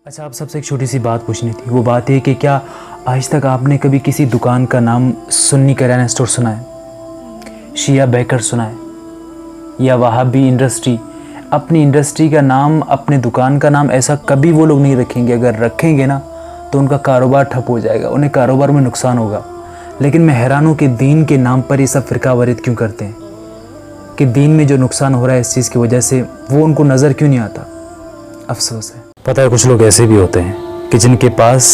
अच्छा, आप सबसे एक छोटी सी बात पूछनी थी। वो बात है कि क्या आज तक आपने कभी किसी दुकान का नाम सुन्नी किराना स्टोर सुना है, शिया बेकर सुना है, या वहाबी इंडस्ट्री? अपनी इंडस्ट्री का नाम, अपने दुकान का नाम ऐसा कभी वो लोग नहीं रखेंगे। अगर रखेंगे ना तो उनका कारोबार ठप हो जाएगा, उन्हें कारोबार में नुकसान होगा। लेकिन मैं हैरान हूँ कि दीन के नाम पर ये सब फ़िरकावारियत क्यों करते हैं, कि दीन में जो नुकसान हो रहा है इस चीज़ की वजह से वो उनको नज़र क्यों नहीं आता। अफसोस है। पता है, कुछ लोग ऐसे भी होते हैं कि जिनके पास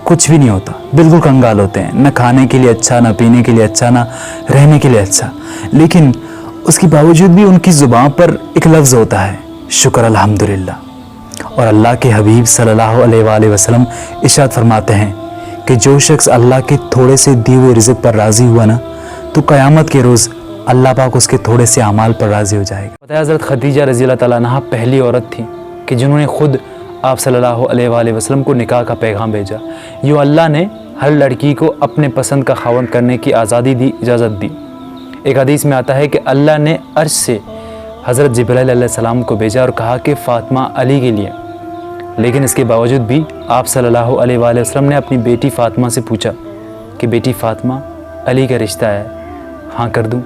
कुछ भी नहीं होता, बिल्कुल कंगाल होते हैं, न खाने के लिए अच्छा, न पीने के लिए अच्छा, न रहने के लिए अच्छा, लेकिन उसके बावजूद भी उनकी ज़ुबान पर एक लफ्ज़ होता है, शुक्र अल्हम्दुलिल्लाह। और अल्लाह के हबीब सल्लल्लाहु अलैहि वसल्लम इरशाद फरमाते हैं कि जो शख्स अल्लाह के थोड़े से दिए हुए रिज़्क़ पर राज़ी हुआ ना, तो क़यामत के रोज़ अल्लाह पाक उसके थोड़े से अमाल पर राज़ी हो जाएगा। पता है, हज़रत खदीजा रज़ी अल्लाह तआला अन्हा पहली औरत थी कि जिन्होंने खुद आप सल्लल्लाहु अलैहि वसल्लम को निकाह का पैगाम भेजा। यूँ अल्लाह ने हर लड़की को अपने पसंद का खावन करने की आज़ादी दी, इजाज़त दी। एक हदीस में आता है कि अल्लाह ने अर्श से हज़रत जिब्राइल अलैहिस्सलाम को भेजा और कहा कि फ़ातिमा अली के लिए। लेकिन इसके बावजूद भी आप सल्लल्लाहु अलैहि वसल्लम ने अपनी बेटी फ़ातिमा से पूछा कि बेटी फ़ातिमा, अली का रिश्ता है, हाँ कर दूँ?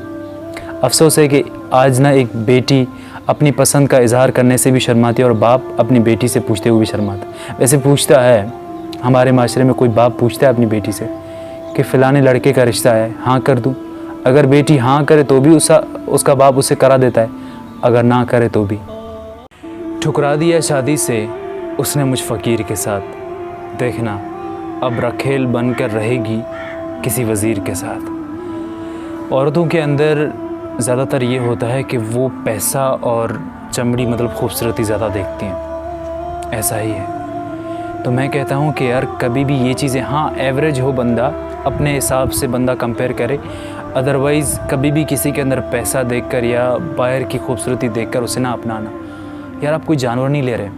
अफसोस है कि आज ना एक बेटी अपनी पसंद का इजहार करने से भी शर्माती है और बाप अपनी बेटी से पूछते हुए भी शर्माता। वैसे पूछता है, हमारे माशरे में कोई बाप पूछता है अपनी बेटी से कि फ़लाने लड़के का रिश्ता है, हाँ कर दूँ? अगर बेटी हाँ करे तो भी उसका बाप उसे करा देता है, अगर ना करे तो भी। ठुकरा दिया शादी से उसने मुझ फ़कीर के साथ, देखना अब रखेल बनकर रहेगी किसी वज़ीर के साथ। औरतों के अंदर ज़्यादातर ये होता है कि वो पैसा और चमड़ी मतलब खूबसूरती ज़्यादा देखती हैं, ऐसा ही है। तो मैं कहता हूँ कि यार कभी भी ये चीज़ें, हाँ एवरेज हो बंदा, अपने हिसाब से बंदा कंपेयर करे, अदरवाइज़ कभी भी किसी के अंदर पैसा देखकर या बाहर की खूबसूरती देखकर उसे ना अपनाना। यार आप कोई जानवर नहीं ले रहे,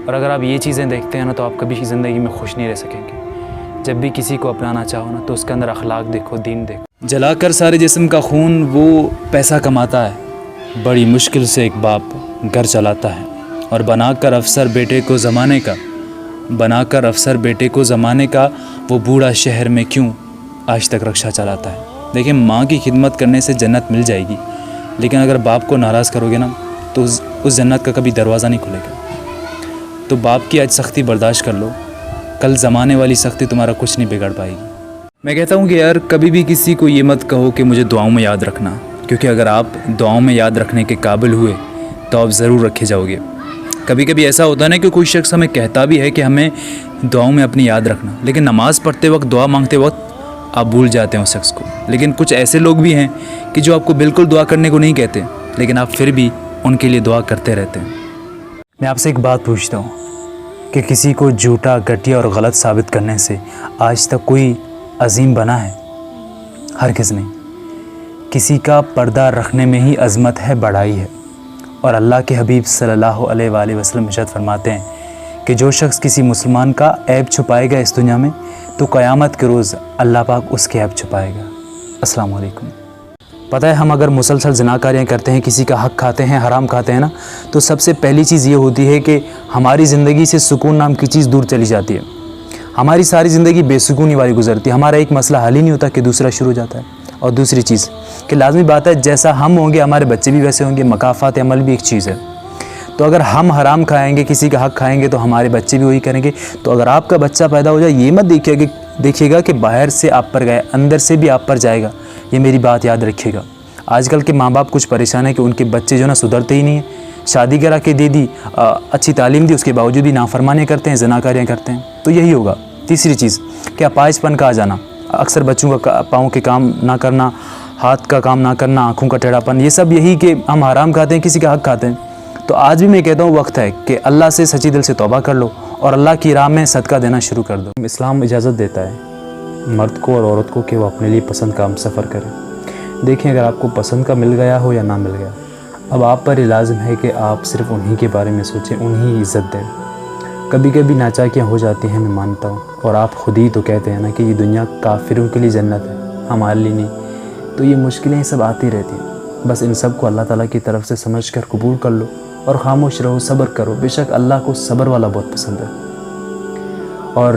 और अगर आप ये चीज़ें देखते हैं ना तो आप कभी ज़िंदगी में खुश नहीं रह सकेंगे। जब भी किसी को अपनाना चाहो ना तो उसके अंदर अखलाक देखो, दीन देखो। जलाकर सारे जिस्म का खून वो पैसा कमाता है, बड़ी मुश्किल से एक बाप घर चलाता है, और बनाकर अफसर बेटे को ज़माने का वो बूढ़ा शहर में क्यों आज तक रक्षा चलाता है। देखिए, माँ की खिदमत करने से जन्नत मिल जाएगी, लेकिन अगर बाप को नाराज़ करोगे ना तो उस जन्नत का कभी दरवाज़ा नहीं खुलेगा। तो बाप की आज सख्ती बर्दाश्त कर लो, कल ज़माने वाली सख्ती तुम्हारा कुछ नहीं बिगाड़ पाएगी। मैं कहता हूँ कि यार कभी भी किसी को ये मत कहो कि मुझे दुआओं में याद रखना, क्योंकि अगर आप दुआओं में याद रखने के काबिल हुए तो आप ज़रूर रखे जाओगे। कभी कभी ऐसा होता है ना कि कोई शख्स हमें कहता भी है कि हमें दुआओं में अपनी याद रखना, लेकिन नमाज़ पढ़ते वक्त, दुआ मांगते वक्त आप भूल जाते हैं उस शख्स को। लेकिन कुछ ऐसे लोग भी हैं कि जो आपको बिल्कुल दुआ करने को नहीं कहते, लेकिन आप फिर भी उनके लिए दुआ करते रहते हैं। मैं आपसे एक बात पूछता हूँ कि किसी को झूठा, घटिया और गलत साबित करने से आज तक कोई अजीम बना है? हरगिज़ नहीं। किसी का पर्दा रखने में ही अज़मत है, बड़ाई है। और अल्लाह के हबीब सल्लल्लाहु अलैहि वसल्लम इरशाद फरमाते हैं कि जो शख्स किसी मुसलमान का ऐब छुपाएगा इस दुनिया में, तो क़यामत के रोज़ अल्लाह पाक उसके ऐब छुपाएगा। अस्सलाम वालेकुम। पता है, हम अगर मुसलसल ज़िनाकारियाँ करते हैं, किसी का हक़ खाते हैं, हराम खाते हैं ना, तो सबसे पहली चीज़ ये होती है कि हमारी ज़िंदगी से सुकून नाम की चीज़ दूर चली जाती है। हमारी सारी ज़िंदगी बेसुकूनी वाली गुजरती है। हमारा एक मसला हल ही नहीं होता कि दूसरा शुरू हो जाता है। और दूसरी चीज़ कि लाजमी बात है, जैसा हम होंगे हमारे बच्चे भी वैसे होंगे। मकाफ़ात अमल भी एक चीज़ है। तो अगर हम हराम खाएँगे, किसी का हक़ खाएँगे, तो हमारे बच्चे भी वही करेंगे। तो अगर आपका बच्चा पैदा हो जाए, ये मत देखिएगा कि बाहर से आप पर गया, अंदर से भी आप पर जाएगा। ये मेरी बात याद रखिएगा। आजकल के माँ बाप कुछ परेशान है कि उनके बच्चे जो ना सुधरते ही नहीं हैं। शादी करा के दे दी, अच्छी तालीम दी, उसके बावजूद भी नाफरमानियाँ करते हैं, ज़िनाकारियाँ करते हैं। तो यही होगा। तीसरी चीज़ कि अपाहिजपन का आ जाना, अक्सर बच्चों का पाँव के काम ना करना, हाथ का काम ना करना, आँखों का टेढ़ापन, ये सब यही कि हम हराम खाते हैं, किसी का हक़ खाते हैं। तो आज भी मैं कहता हूँ वक्त है कि अल्लाह से सच्ची दिल से तौबा कर लो और अल्लाह की राह में सदका देना शुरू कर दो। इस्लाम इजाज़त देता है मर्द को और औरत को कि वो अपने लिए पसंद का हम सफ़र करें। देखिए, अगर आपको पसंद का मिल गया हो या ना मिल गया, अब आप पर ये लाजिम है कि आप सिर्फ उन्हीं के बारे में सोचें, उन्हीं इज़्ज़त दें। कभी कभी नाचाकियाँ हो जाती हैं, मैं मानता हूँ, और आप ख़ुद ही तो कहते हैं ना कि ये दुनिया काफिरों के लिए जन्नत है, हमारे लिए नहीं। तो ये मुश्किलें सब आती रहती हैं। बस इन सब को अल्लाह ताला की तरफ से समझ कर कबूल कर लो और ख़ामोश रहो, सब्र करो। बेशक अल्लाह को सब्र वाला बहुत पसंद है। और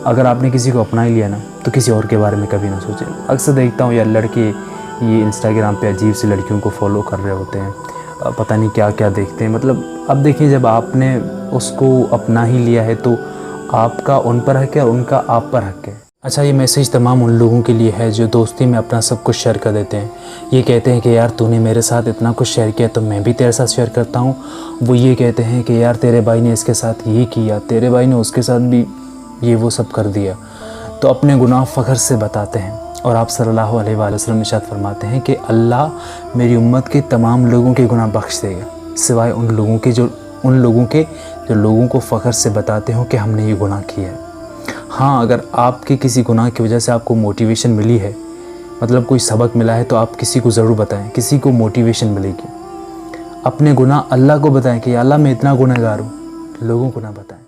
अगर आपने किसी को अपना ही लिया ना, तो किसी और के बारे में कभी ना सोचें। अक्सर देखता हूँ यार, लड़के ये इंस्टाग्राम पे अजीब सी लड़कियों को फॉलो कर रहे होते हैं, पता नहीं क्या क्या देखते हैं। मतलब अब देखिए, जब आपने उसको अपना ही लिया है तो आपका उन पर हक है और उनका आप पर हक है। अच्छा, ये मैसेज तमाम उन लोगों के लिए है जो दोस्ती में अपना सब कुछ शेयर कर देते हैं। ये कहते हैं कि यार तूने मेरे साथ इतना कुछ शेयर किया तो मैं भी तेरे साथ शेयर करता हूँ। वो ये कहते हैं कि यार तेरे भाई ने इसके साथ ये किया, तेरे भाई ने उसके साथ भी ये वो सब कर दिया। तो अपने गुनाह फ़ख्र से बताते हैं। और आप सल्लल्लाहु अलैहि वसल्लम इरशाद फरमाते हैं कि अल्लाह मेरी उम्मत के तमाम लोगों के गुनाह बख्श देगा, सिवाय उन लोगों के जो लोगों को फ़ख्र से बताते हो कि हमने ये गुनाह किया है। हाँ, अगर आपके किसी गुनाह की वजह से आपको मोटिवेशन मिली है, मतलब कोई सबक मिला है, तो आप किसी को ज़रूर बताएं, किसी को मोटिवेशन मिलेगी। अपने गुनाह अल्लाह को बताएं कि अल्लाह मैं इतना गुनहगार हूँ, लोगों को ना बताएं।